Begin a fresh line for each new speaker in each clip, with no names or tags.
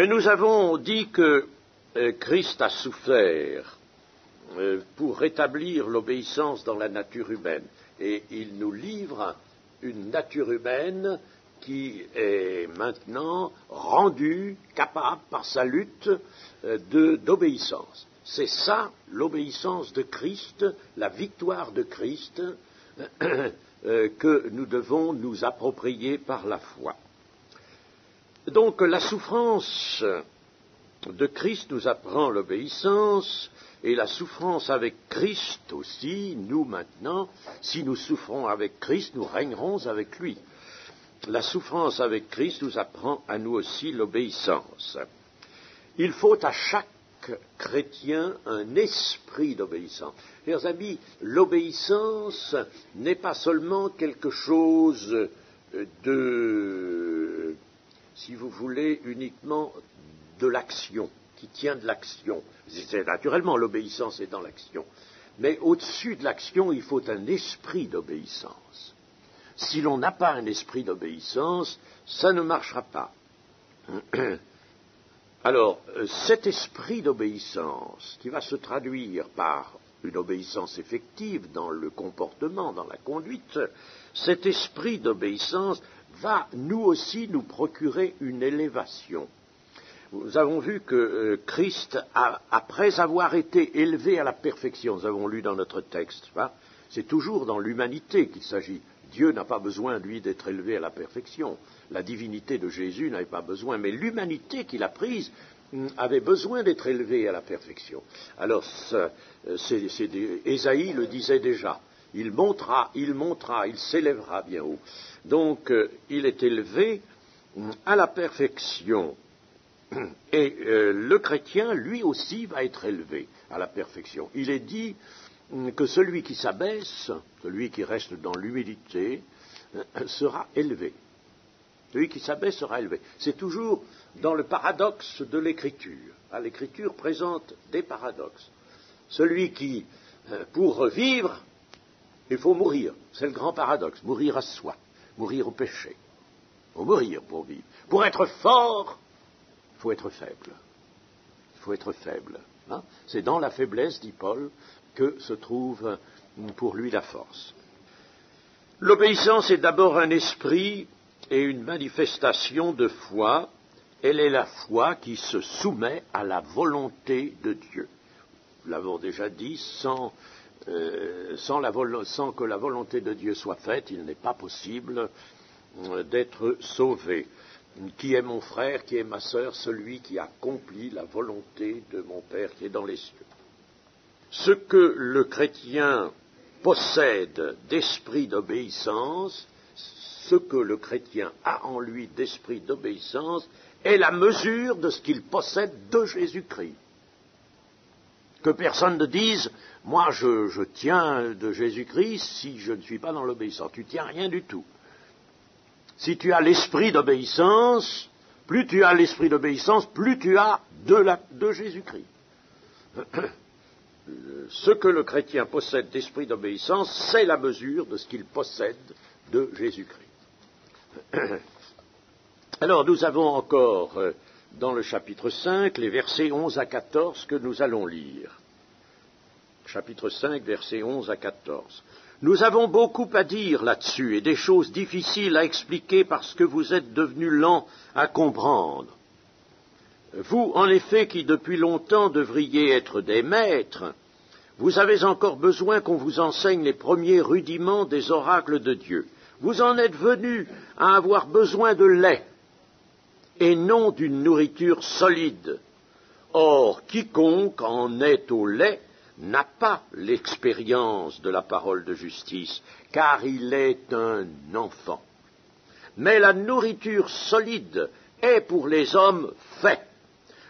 Nous avons dit que Christ a souffert pour rétablir l'obéissance dans la nature humaine. Et il nous livre une nature humaine qui est maintenant rendue capable, par sa lutte, d'obéissance. C'est ça, l'obéissance de Christ, la victoire de Christ, que nous devons nous approprier par la foi. Donc la souffrance de Christ nous apprend l'obéissance, et la souffrance avec Christ aussi, nous maintenant, si nous souffrons avec Christ, nous régnerons avec lui. La souffrance avec Christ nous apprend à nous aussi l'obéissance. Il faut à chaque chrétien un esprit d'obéissance. Chers amis, l'obéissance n'est pas seulement quelque chose de, si vous voulez, uniquement de l'action, qui tient de l'action. C'est naturellement, l'obéissance est dans l'action. Mais au-dessus de l'action, il faut un esprit d'obéissance. Si l'on n'a pas un esprit d'obéissance, ça ne marchera pas. Alors, cet esprit d'obéissance, qui va se traduire par une obéissance effective dans le comportement, dans la conduite, cet esprit d'obéissance va nous aussi nous procurer une élévation. Nous avons vu que Christ, après avoir été élevé à la perfection, nous avons lu dans notre texte, c'est toujours dans l'humanité qu'il s'agit. Dieu n'a pas besoin, lui, d'être élevé à la perfection. La divinité de Jésus n'avait pas besoin, mais l'humanité qu'il a prise avait besoin d'être élevée à la perfection. Alors, Ésaïe le disait déjà. Il montera, il s'élèvera bien haut. Donc, il est élevé à la perfection. Et le chrétien, lui aussi, va être élevé à la perfection. Il est dit que celui qui s'abaisse, celui qui reste dans l'humilité, sera élevé. Celui qui s'abaisse sera élevé. C'est toujours dans le paradoxe de l'Écriture. L'Écriture présente des paradoxes. Celui qui, pour vivre, il faut mourir. C'est le grand paradoxe. Mourir à soi, mourir au péché. Il faut mourir pour vivre. Pour être fort, il faut être faible. Il faut être faible. C'est dans la faiblesse, dit Paul, que se trouve pour lui la force. L'obéissance est d'abord un esprit et une manifestation de foi. Elle est la foi qui se soumet à la volonté de Dieu. Nous l'avons déjà dit, sans que la volonté de Dieu soit faite, il n'est pas possible d'être sauvé. Qui est mon frère, qui est ma sœur? Celui qui accomplit la volonté de mon Père qui est dans les cieux. Ce que le chrétien possède d'esprit d'obéissance, ce que le chrétien a en lui d'esprit d'obéissance, est la mesure de ce qu'il possède de Jésus-Christ. Que personne ne dise, moi je tiens de Jésus-Christ si je ne suis pas dans l'obéissance. Tu tiens rien du tout. Si tu as l'esprit d'obéissance, plus tu as l'esprit d'obéissance, plus tu as de Jésus-Christ. Ce que le chrétien possède d'esprit d'obéissance, c'est la mesure de ce qu'il possède de Jésus-Christ. Alors, nous avons encore, dans le chapitre 5, les versets 11 à 14 que nous allons lire. Chapitre 5, versets 11 à 14. Nous avons beaucoup à dire là-dessus et des choses difficiles à expliquer parce que vous êtes devenus lents à comprendre. Vous, en effet, qui depuis longtemps devriez être des maîtres, vous avez encore besoin qu'on vous enseigne les premiers rudiments des oracles de Dieu. Vous en êtes venus à avoir besoin de lait et non d'une nourriture solide. Or, quiconque en est au lait n'a pas l'expérience de la parole de justice, car il est un enfant. Mais la nourriture solide est pour les hommes faite,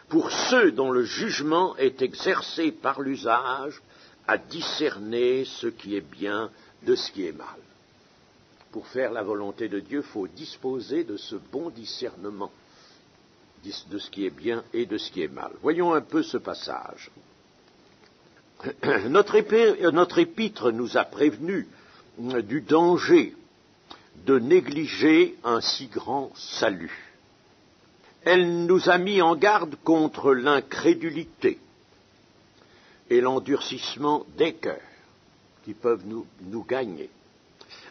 pour ceux dont le jugement est exercé par l'usage, à discerner ce qui est bien de ce qui est mal. Pour faire la volonté de Dieu, il faut disposer de ce bon discernement, de ce qui est bien et de ce qui est mal. Voyons un peu ce passage. Notre épître nous a prévenus du danger de négliger un si grand salut. elle nous a mis en garde contre l'incrédulité et l'endurcissement des cœurs qui peuvent nous gagner.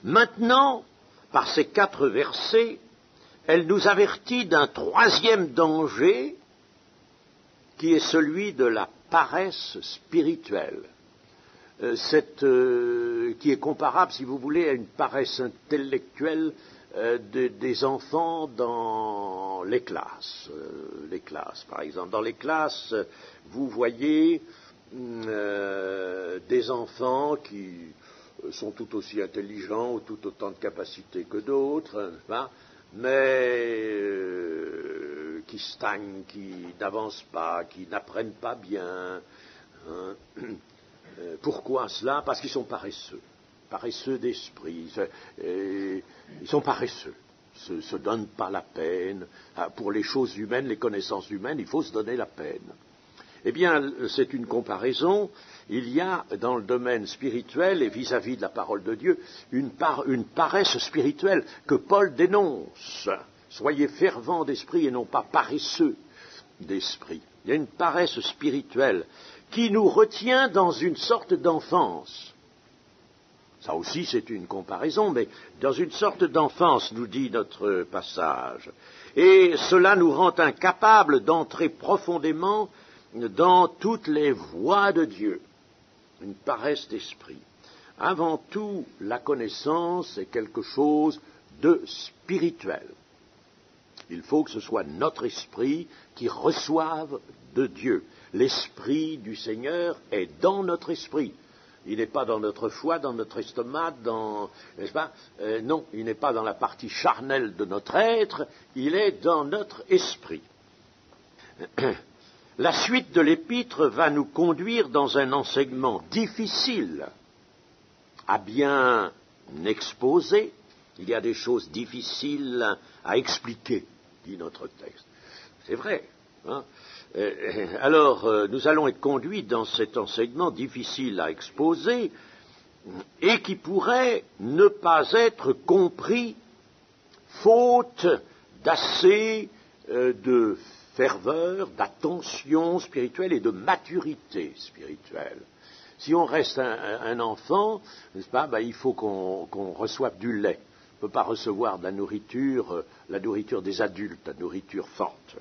Maintenant, par ces 4 versets, elle nous avertit d'un 3e danger qui est celui de la paresse spirituelle, qui est comparable, si vous voulez, à une paresse intellectuelle des enfants dans les classes. Par exemple. Dans les classes, vous voyez des enfants qui sont tout aussi intelligents ou tout autant de capacités que d'autres, mais qui stagnent, qui n'avancent pas, qui n'apprennent pas bien. Pourquoi cela? Parce qu'ils sont paresseux d'esprit. Ils sont paresseux, se donnent pas la peine. Pour les choses humaines, les connaissances humaines, il faut se donner la peine. Eh bien, c'est une comparaison. Il y a dans le domaine spirituel et vis-à-vis de la parole de Dieu une paresse spirituelle que Paul dénonce. Soyez fervents d'esprit et non pas paresseux d'esprit. Il y a une paresse spirituelle qui nous retient dans une sorte d'enfance. Ça aussi, c'est une comparaison, mais dans une sorte d'enfance, nous dit notre passage. Et cela nous rend incapables d'entrer profondément dans toutes les voies de Dieu. Une paresse d'esprit. Avant tout, la connaissance est quelque chose de spirituel. Il faut que ce soit notre esprit qui reçoive de Dieu. L'esprit du Seigneur est dans notre esprit. Il n'est pas dans notre foie, dans notre estomac, n'est-ce pas? Non, il n'est pas dans la partie charnelle de notre être, il est dans notre esprit. La suite de l'épître va nous conduire dans un enseignement difficile à bien exposer. Il y a des choses difficiles à expliquer, dit notre texte. C'est vrai. Alors, nous allons être conduits dans cet enseignement difficile à exposer et qui pourrait ne pas être compris faute d'assez de ferveur, d'attention spirituelle et de maturité spirituelle. Si on reste un enfant, n'est-ce pas, il faut qu'on reçoive du lait. On ne peut pas recevoir de la nourriture des adultes, la nourriture forte.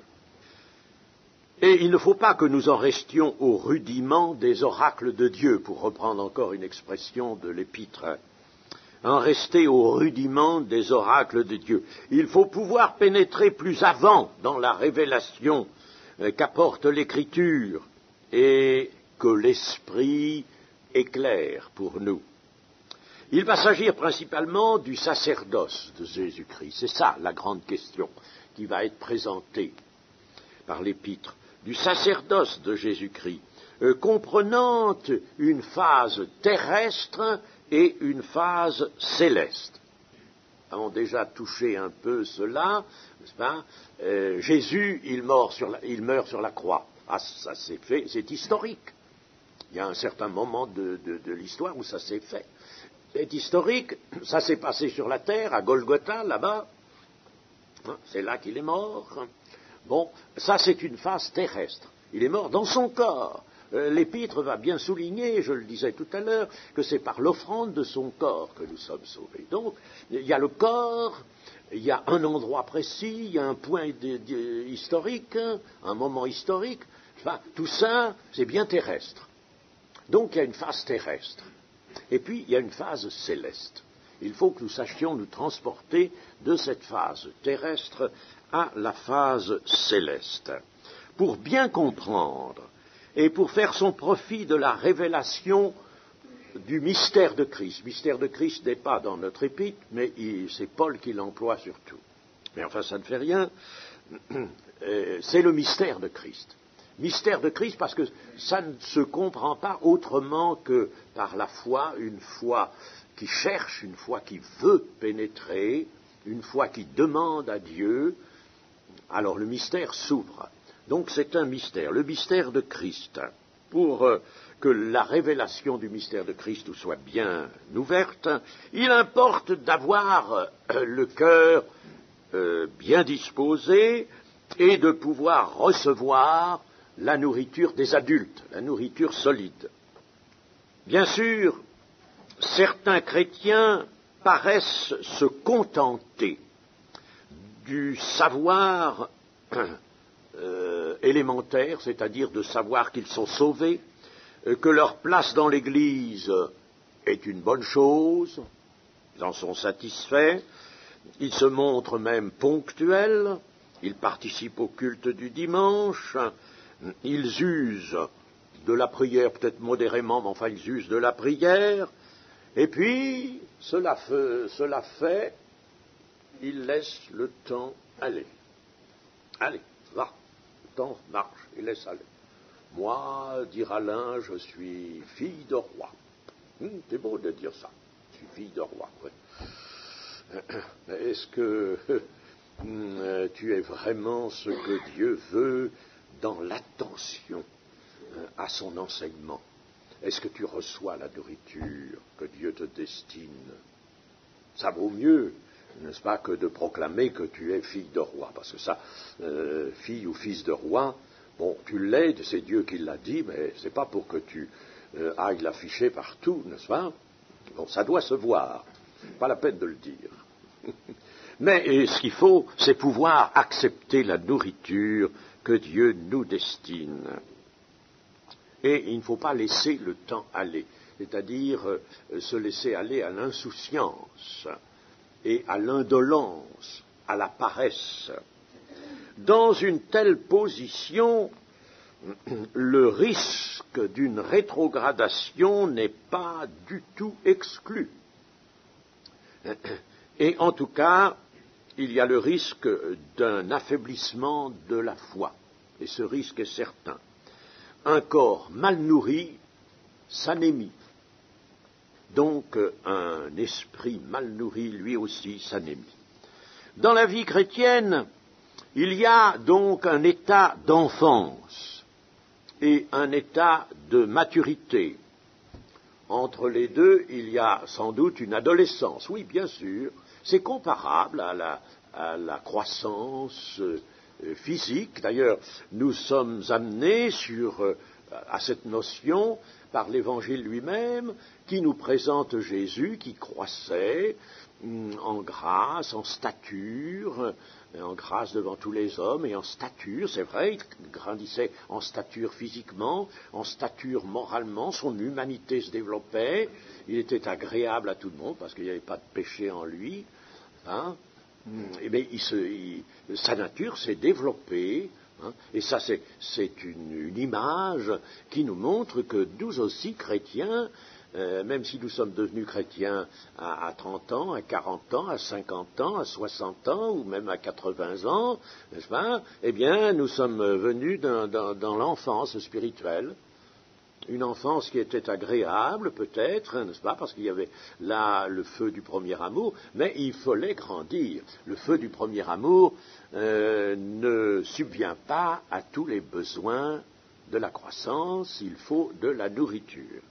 Et il ne faut pas que nous en restions au rudiment des oracles de Dieu, pour reprendre encore une expression de l'épître. En rester au rudiment des oracles de Dieu. Il faut pouvoir pénétrer plus avant dans la révélation qu'apporte l'Écriture et que l'Esprit éclaire pour nous. Il va s'agir principalement du sacerdoce de Jésus-Christ. C'est ça la grande question qui va être présentée par l'Épître. Du sacerdoce de Jésus-Christ, comprenant une phase terrestre et une phase céleste. Nous avons déjà touché un peu cela, n'est-ce pas? Jésus, il meurt sur la croix. Ça s'est fait, c'est historique. Il y a un certain moment de l'histoire où ça s'est fait. C'est historique, ça s'est passé sur la terre, à Golgotha, là-bas. C'est là qu'il est mort. Bon, ça c'est une phase terrestre. Il est mort dans son corps. L'Épître va bien souligner, je le disais tout à l'heure, que c'est par l'offrande de son corps que nous sommes sauvés. Donc, il y a le corps, il y a un endroit précis, il y a un point historique, un moment historique. Enfin, tout ça, c'est bien terrestre. Donc, il y a une phase terrestre. Et puis, il y a une phase céleste. Il faut que nous sachions nous transporter de cette phase terrestre à la phase céleste. Pour bien comprendre et pour faire son profit de la révélation du mystère de Christ. Le mystère de Christ n'est pas dans notre épître, mais c'est Paul qui l'emploie surtout. Mais enfin, ça ne fait rien. C'est le mystère de Christ. Mystère de Christ parce que ça ne se comprend pas autrement que par la foi, une foi qui cherche, une foi qui veut pénétrer, une foi qui demande à Dieu. Alors le mystère s'ouvre. Donc c'est un mystère, le mystère de Christ. Pour que la révélation du mystère de Christ soit bien ouverte, il importe d'avoir le cœur bien disposé et de pouvoir recevoir la nourriture des adultes, la nourriture solide. Bien sûr, certains chrétiens paraissent se contenter du savoir élémentaire, c'est-à-dire de savoir qu'ils sont sauvés, que leur place dans l'Église est une bonne chose, ils en sont satisfaits, ils se montrent même ponctuels, ils participent au culte du dimanche, ils usent de la prière, peut-être modérément, mais enfin ils usent de la prière, et puis, cela fait, ils laissent le temps aller. Allez, va, le temps marche, il laisse aller. Moi, dira l'un, je suis fille de roi. C'est beau de dire ça, je suis fille de roi. Oui. Est-ce que tu es vraiment ce que Dieu veut dans l'attention à son enseignement? Est-ce que tu reçois la nourriture que Dieu te destine? Ça vaut mieux, n'est-ce pas, que de proclamer que tu es fille de roi, parce que ça, fille ou fils de roi, bon, tu l'es, c'est Dieu qui l'a dit, mais c'est pas pour que tu ailles l'afficher partout, n'est-ce pas? Bon, ça doit se voir, pas la peine de le dire. Mais ce qu'il faut, c'est pouvoir accepter la nourriture que Dieu nous destine. Et il ne faut pas laisser le temps aller, c'est-à-dire se laisser aller à l'insouciance et à l'indolence, à la paresse. Dans une telle position, le risque d'une rétrogradation n'est pas du tout exclu. Et en tout cas, il y a le risque d'un affaiblissement de la foi, et ce risque est certain. Un corps mal nourri s'anémie. Donc un esprit mal nourri, lui aussi, s'anémie. Dans la vie chrétienne, il y a donc un état d'enfance et un état de maturité. Entre les deux, il y a sans doute une adolescence. Oui, bien sûr, c'est comparable à la croissance physique. D'ailleurs, nous sommes amenés à cette notion par l'Évangile lui-même, qui nous présente Jésus qui croissait en grâce, en stature, en grâce devant tous les hommes, et en stature, c'est vrai, il grandissait en stature physiquement, en stature moralement, son humanité se développait, il était agréable à tout le monde, parce qu'il n'y avait pas de péché en lui, hein. Eh bien, sa nature s'est développée, hein, et ça c'est une image qui nous montre que nous aussi, chrétiens, même si nous sommes devenus chrétiens à 30 ans, à 40 ans, à 50 ans, à 60 ans, ou même à 80 ans, n'est-ce pas? Eh bien, nous sommes venus dans l'enfance spirituelle. Une enfance qui était agréable, peut-être, n'est-ce pas, parce qu'il y avait là le feu du premier amour, mais il fallait grandir. Le feu du premier amour ne subvient pas à tous les besoins de la croissance, il faut de la nourriture.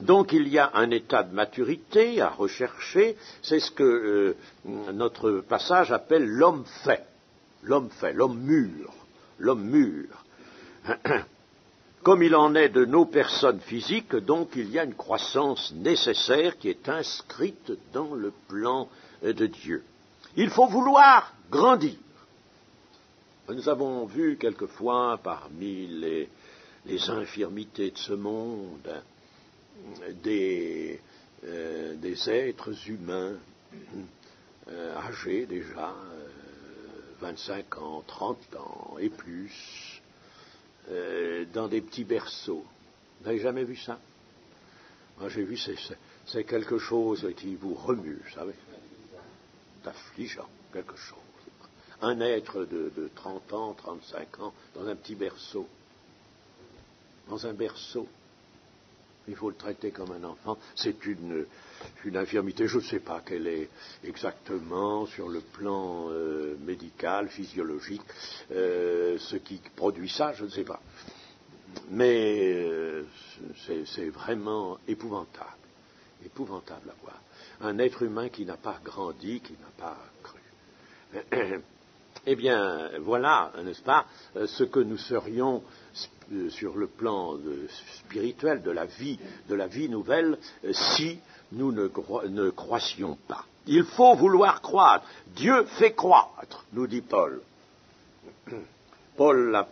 Donc il y a un état de maturité à rechercher, c'est ce que notre passage appelle l'homme fait, l'homme mûr, l'homme mûr. Comme il en est de nos personnes physiques, donc il y a une croissance nécessaire qui est inscrite dans le plan de Dieu. Il faut vouloir grandir. Nous avons vu quelquefois parmi les infirmités de ce monde des êtres humains âgés déjà, 25 ans, 30 ans et plus, dans des petits berceaux. Vous n'avez jamais vu ça? Moi j'ai vu, c'est quelque chose qui vous remue, vous savez. C'est affligeant, quelque chose. Un être de 30 ans, 35 ans, dans un petit berceau. Dans un berceau. Il faut le traiter comme un enfant. C'est une infirmité, je ne sais pas quelle est exactement sur le plan médical, physiologique, ce qui produit ça, je ne sais pas. Mais c'est vraiment épouvantable à voir. Un être humain qui n'a pas grandi, qui n'a pas cru. eh bien, voilà, n'est-ce pas, ce que nous serions sur le plan spirituel de la vie nouvelle, si nous ne croissions pas. Il faut vouloir croître. Dieu fait croître, nous dit Paul. Paul,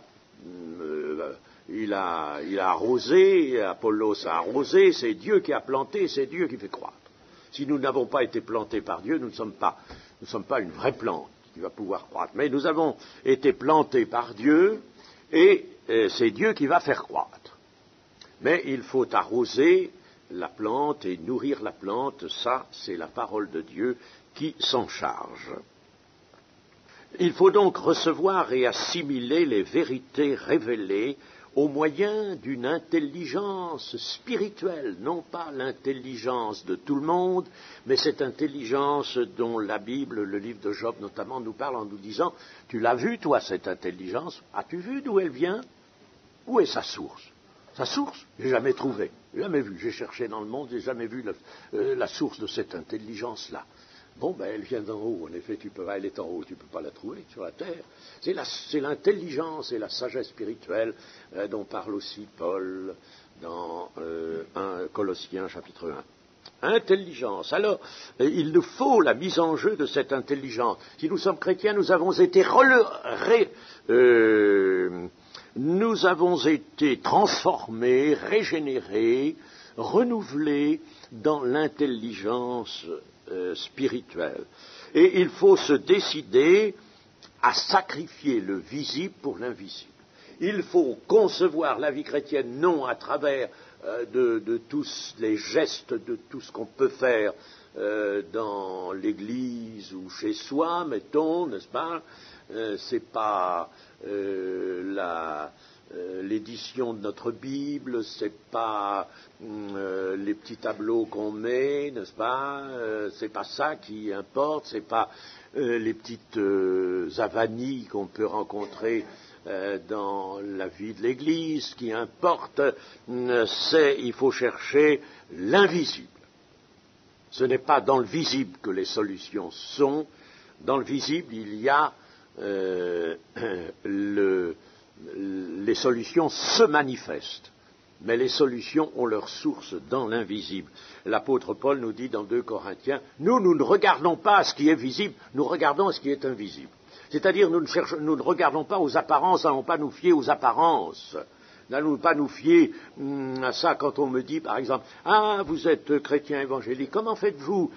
il a arrosé, Apollos a arrosé, c'est Dieu qui a planté, c'est Dieu qui fait croître. Si nous n'avons pas été plantés par Dieu, nous ne sommes pas une vraie plante qui va pouvoir croître. Mais nous avons été plantés par Dieu, et c'est Dieu qui va faire croître. Mais il faut arroser la plante et nourrir la plante, ça, c'est la parole de Dieu qui s'en charge. Il faut donc recevoir et assimiler les vérités révélées au moyen d'une intelligence spirituelle, non pas l'intelligence de tout le monde, mais cette intelligence dont la Bible, le livre de Job notamment, nous parle en nous disant « Tu l'as vue, toi, cette intelligence? As-tu vu d'où elle vient? Où est sa source ?» Sa source, j'ai jamais trouvé, jamais vu. J'ai cherché dans le monde, j'ai jamais vu la source de cette intelligence-là. Bon, ben, elle vient d'en haut. En effet, elle est en haut, tu ne peux pas la trouver sur la terre. C'est l'intelligence et la sagesse spirituelle dont parle aussi Paul dans 1 Colossiens chapitre 1. Intelligence. Alors, il nous faut la mise en jeu de cette intelligence. Si nous sommes chrétiens, nous avons été transformés, régénérés, renouvelés dans l'intelligence spirituelle. Et il faut se décider à sacrifier le visible pour l'invisible. Il faut concevoir la vie chrétienne non à travers de tous les gestes, de tout ce qu'on peut faire dans l'église ou chez soi, mettons, n'est-ce pas? C'est pas l'édition de notre Bible, c'est pas les petits tableaux qu'on met, n'est-ce pas? C'est pas ça qui importe, c'est pas les petites avanies qu'on peut rencontrer dans la vie de l'Église. Ce qui importe, il faut chercher l'invisible. Ce n'est pas dans le visible que les solutions sont. Dans le visible, il y a les solutions se manifestent, mais les solutions ont leur source dans l'invisible. L'apôtre Paul nous dit dans 2 Corinthiens, nous ne regardons pas à ce qui est visible, nous regardons à ce qui est invisible. C'est-à-dire, nous ne regardons pas aux apparences, n'allons pas nous fier aux apparences. N'allons pas nous fier à ça quand on me dit, par exemple, « Ah, vous êtes chrétien évangélique, comment faites-vous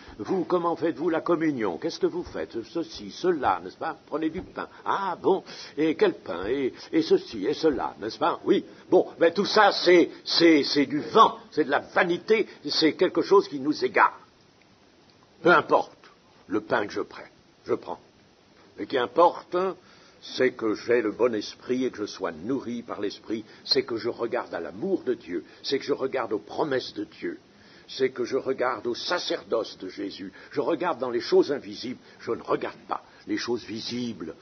la communion? Qu'est-ce que vous faites? Ceci, cela, n'est-ce pas? Prenez du pain. Ah, bon, et quel pain? Et ceci, et cela, n'est-ce pas? Oui. Bon, mais tout ça, c'est du vent, c'est de la vanité, c'est quelque chose qui nous égare. Peu importe le pain que je prends. Et qui importe, c'est que j'ai le bon esprit et que je sois nourri par l'esprit, c'est que je regarde à l'amour de Dieu, c'est que je regarde aux promesses de Dieu, c'est que je regarde au sacerdoce de Jésus, je regarde dans les choses invisibles, je ne regarde pas les choses visibles,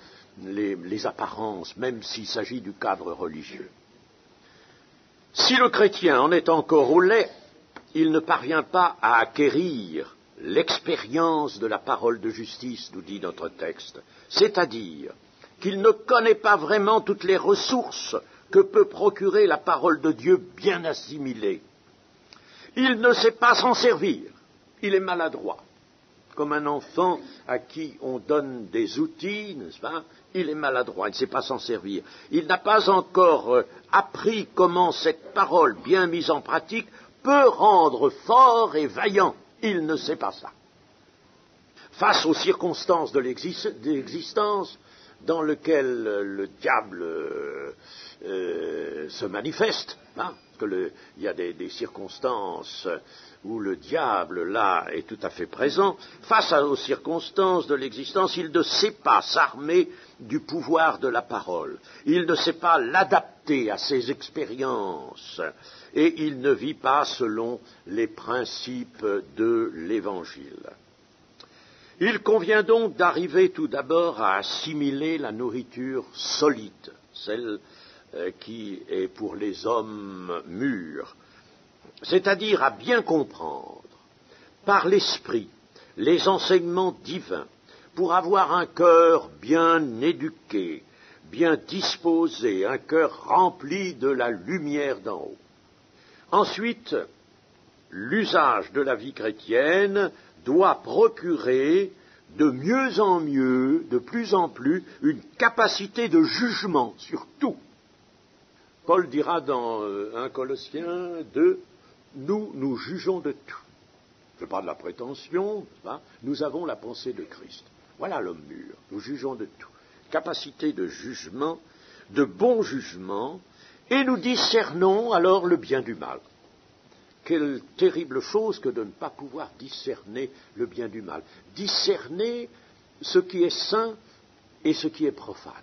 les apparences, même s'il s'agit du cadre religieux. Si le chrétien en est encore au lait, il ne parvient pas à acquérir l'expérience de la parole de justice, nous dit notre texte, c'est-à-dire qu'il ne connaît pas vraiment toutes les ressources que peut procurer la parole de Dieu bien assimilée. Il ne sait pas s'en servir, il est maladroit. Comme un enfant à qui on donne des outils, n'est-ce pas? Il est maladroit, il ne sait pas s'en servir. Il n'a pas encore appris comment cette parole bien mise en pratique peut rendre fort et vaillant. Il ne sait pas ça. Face aux circonstances de l'existence, dans lequel le diable se manifeste, hein, parce qu'il y a des circonstances où le diable, là, est tout à fait présent, face aux circonstances de l'existence, il ne sait pas s'armer du pouvoir de la parole, il ne sait pas l'adapter à ses expériences, et il ne vit pas selon les principes de l'Évangile. Il convient donc d'arriver tout d'abord à assimiler la nourriture solide, celle qui est pour les hommes mûrs, c'est-à-dire à bien comprendre par l'esprit les enseignements divins pour avoir un cœur bien éduqué, bien disposé, un cœur rempli de la lumière d'en haut. Ensuite, l'usage de la vie chrétienne doit procurer de mieux en mieux, de plus en plus, une capacité de jugement sur tout. Paul dira dans 1 Colossiens 2, nous jugeons de tout. Ce n'est pas de la prétention, hein, nous avons la pensée de Christ. Voilà l'homme mûr, nous jugeons de tout. Capacité de jugement, de bon jugement, et nous discernons alors le bien du mal. Quelle terrible chose que de ne pas pouvoir discerner le bien du mal. Discerner ce qui est saint et ce qui est profane.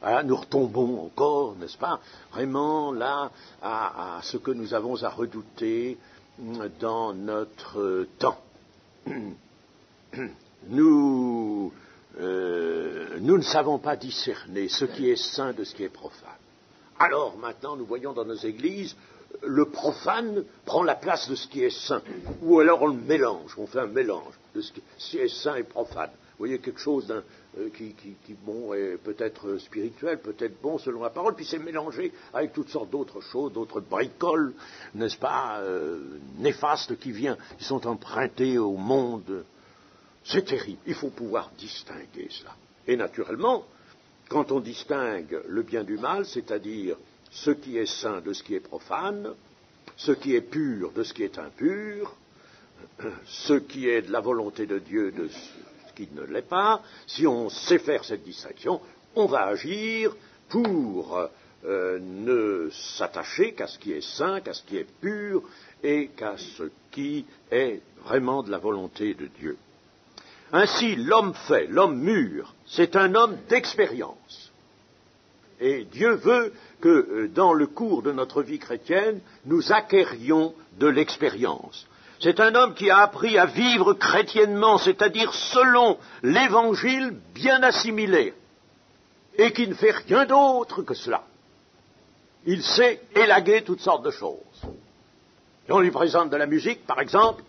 Voilà, nous retombons encore, n'est-ce pas, vraiment là à ce que nous avons à redouter dans notre temps. Nous ne savons pas discerner ce qui est saint de ce qui est profane. Alors maintenant, nous voyons dans nos églises, le profane prend la place de ce qui est saint. Ou alors on le mélange, on fait un mélange de ce qui est saint et profane. Vous voyez, quelque chose qui bon, est peut-être spirituel, peut-être bon selon la parole, puis c'est mélangé avec toutes sortes d'autres choses, d'autres bricoles, n'est-ce pas, néfastes qui sont empruntées au monde. C'est terrible, il faut pouvoir distinguer cela. Et naturellement, quand on distingue le bien du mal, c'est-à-dire ce qui est saint de ce qui est profane, ce qui est pur de ce qui est impur, ce qui est de la volonté de Dieu de ce qui ne l'est pas, si on sait faire cette distinction, on va agir pour ne s'attacher qu'à ce qui est saint, qu'à ce qui est pur, et qu'à ce qui est vraiment de la volonté de Dieu. Ainsi, l'homme fait, l'homme mûr, c'est un homme d'expérience. Et Dieu veut que, dans le cours de notre vie chrétienne, nous acquérions de l'expérience. C'est un homme qui a appris à vivre chrétiennement, c'est-à-dire selon l'Évangile bien assimilé, et qui ne fait rien d'autre que cela. Il sait élaguer toutes sortes de choses. Et on lui présente de la musique, par exemple,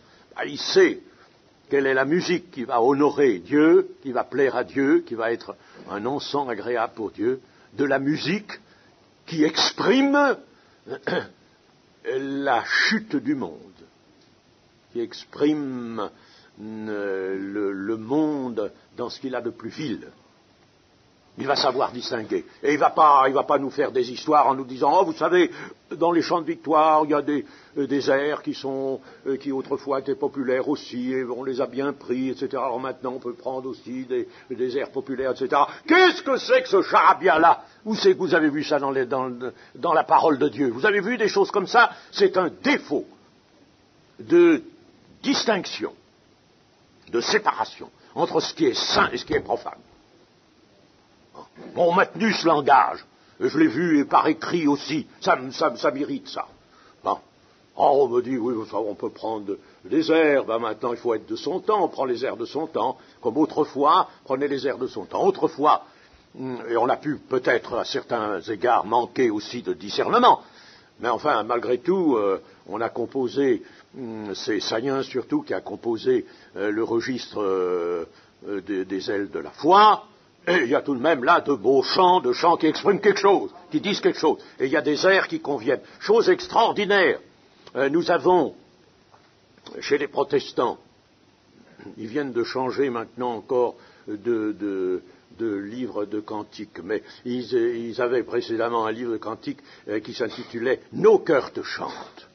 il sait quelle est la musique qui va honorer Dieu, qui va plaire à Dieu, qui va être un encens agréable pour Dieu, de la musique qui exprime la chute du monde, qui exprime le monde dans ce qu'il a de plus vil. Il va savoir distinguer. Et il va pas nous faire des histoires en nous disant « Oh, vous savez, dans les chants de victoire, il y a des airs qui autrefois étaient populaires aussi, et on les a bien pris, etc. Alors maintenant, on peut prendre aussi des airs populaires, etc. » Qu'est-ce que c'est que ce charabia-là? Où c'est que vous avez vu ça dans la parole de Dieu? Vous avez vu des choses comme ça? C'est un défaut de distinction, de séparation entre ce qui est saint et ce qui est profane. On m'a tenu ce langage, et je l'ai vu et par écrit aussi, ça m'irrite ça. Bon. Oh, on me dit, oui, on peut prendre des airs, maintenant il faut être de son temps, on prend les airs de son temps, comme autrefois, prenez les airs de son temps. Autrefois, et on a pu peut-être à certains égards manquer aussi de discernement, mais enfin, malgré tout, on a composé, c'est Sayen surtout qui a composé le registre des ailes de la foi. Et il y a tout de même là de beaux chants, de chants qui expriment quelque chose, qui disent quelque chose. Et il y a des airs qui conviennent. Chose extraordinaire. Nous avons, chez les protestants, ils viennent de changer maintenant encore de livre de cantiques, mais ils avaient précédemment un livre de cantiques qui s'intitulait « Nos cœurs te chantent ».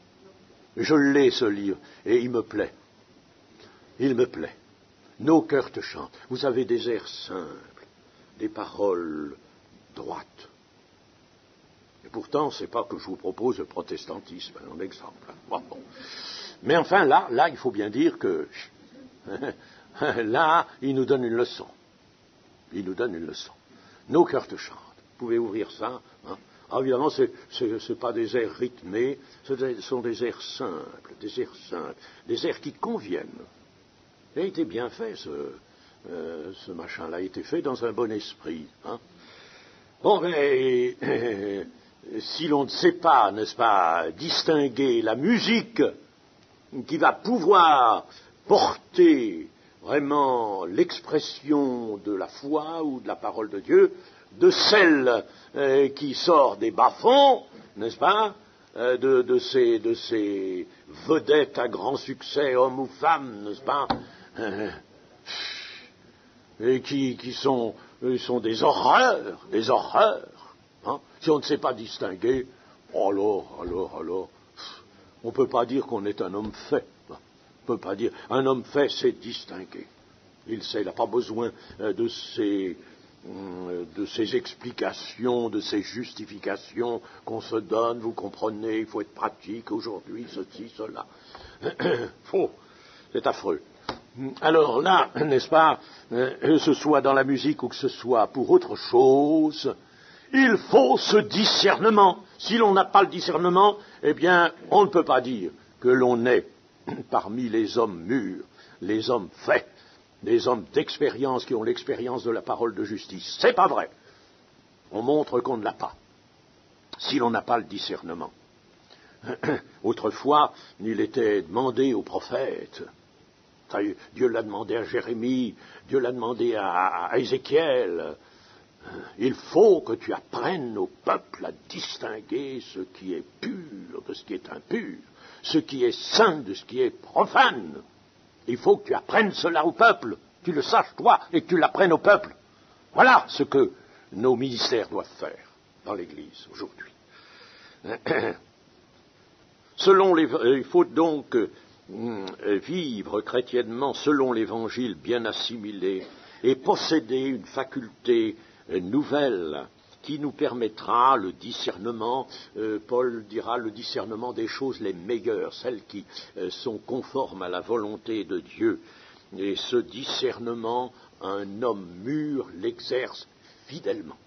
Je l'ai, ce livre, et il me plaît. Il me plaît. Nos cœurs te chantent. Vous avez des airs simples, des paroles droites. Et pourtant, c'est pas que je vous propose le protestantisme, un exemple. Bon. Mais enfin, là, il faut bien dire que là, il nous donne une leçon. Il nous donne une leçon. Nos cœurs te chantent. Vous pouvez ouvrir ça. Hein. Ah, évidemment, c'est pas des airs rythmés, ce sont des airs simples, des airs qui conviennent. Il a été bien fait, ce machin-là, a été fait dans un bon esprit. Hein. Bon, mais si l'on ne sait pas, n'est-ce pas, distinguer la musique qui va pouvoir porter vraiment l'expression de la foi ou de la parole de Dieu, de celle qui sort des bas-fonds, n'est-ce pas, de ces vedettes à grand succès, hommes ou femmes, n'est-ce pas, et qui sont des horreurs, hein. Si on ne sait pas distinguer, alors, on ne peut pas dire qu'on est un homme fait. On ne peut pas dire. Un homme fait, c'est distinguer. Il sait, il n'a pas besoin de ces explications, de ces justifications qu'on se donne, vous comprenez, il faut être pratique aujourd'hui, ceci, cela. Faux, c'est affreux. Alors là, n'est-ce pas, que ce soit dans la musique ou que ce soit pour autre chose, il faut ce discernement. Si l'on n'a pas le discernement, eh bien, on ne peut pas dire que l'on est parmi les hommes mûrs, les hommes faits, les hommes d'expérience qui ont l'expérience de la parole de justice. C'est pas vrai. On montre qu'on ne l'a pas, si l'on n'a pas le discernement. Autrefois, il était demandé aux prophètes. Dieu l'a demandé à Jérémie, Dieu l'a demandé à Ézéchiel. Il faut que tu apprennes au peuple à distinguer ce qui est pur de ce qui est impur, ce qui est saint de ce qui est profane. Il faut que tu apprennes cela au peuple, tu le saches toi et que tu l'apprennes au peuple. Voilà ce que nos ministères doivent faire dans l'Église aujourd'hui. Il faut donc vivre chrétiennement selon l'Évangile bien assimilé et posséder une faculté nouvelle qui nous permettra le discernement, Paul dira le discernement des choses les meilleures, celles qui sont conformes à la volonté de Dieu. Et ce discernement, un homme mûr l'exerce fidèlement.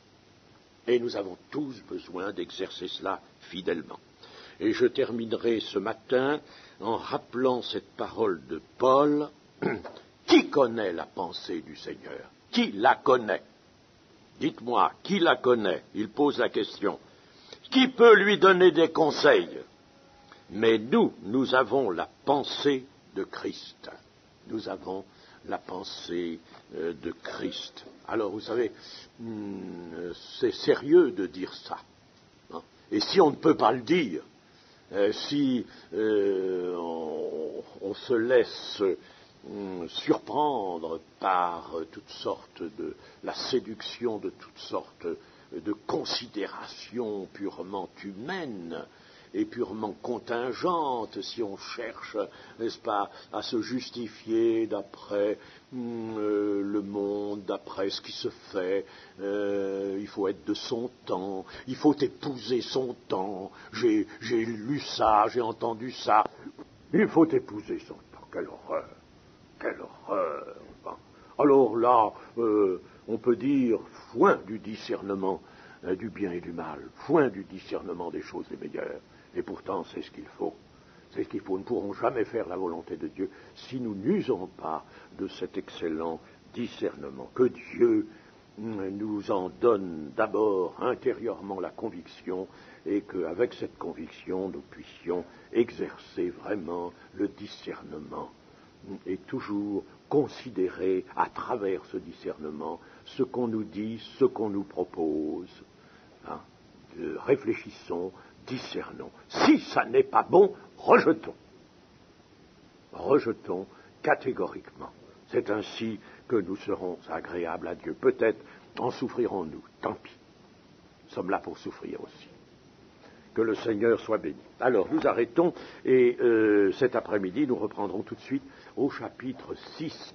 Et nous avons tous besoin d'exercer cela fidèlement. Et je terminerai ce matin en rappelant cette parole de Paul. Qui connaît la pensée du Seigneur? Qui la connaît? Dites-moi, qui la connaît? Il pose la question. Qui peut lui donner des conseils? Mais nous avons la pensée de Christ. Nous avons la pensée de Christ. Alors, vous savez, c'est sérieux de dire ça. Hein? Et si on ne peut pas le dire, si on se laisse surprendre par toutes sortes de la séduction de toutes sortes de considérations purement humaines et purement contingentes, si on cherche, n'est-ce pas, à se justifier d'après le monde, d'après ce qui se fait, il faut être de son temps, il faut épouser son temps, j'ai lu ça, j'ai entendu ça, il faut épouser son temps, quelle horreur! Quelle horreur! Alors là, on peut dire foin du discernement du bien et du mal, foin du discernement des choses les meilleures. Et pourtant, c'est ce qu'il faut. C'est ce qu'il faut. Nous ne pourrons jamais faire la volonté de Dieu si nous n'usons pas de cet excellent discernement. Que Dieu nous en donne d'abord intérieurement la conviction et qu'avec cette conviction, nous puissions exercer vraiment le discernement et toujours considérer à travers ce discernement ce qu'on nous dit, ce qu'on nous propose. Hein, réfléchissons, discernons. Si ça n'est pas bon, rejetons. Rejetons catégoriquement. C'est ainsi que nous serons agréables à Dieu. Peut-être en souffrirons-nous, tant pis. Nous sommes là pour souffrir aussi. Que le Seigneur soit béni. Alors, nous arrêtons et cet après-midi, nous reprendrons tout de suite au chapitre 6.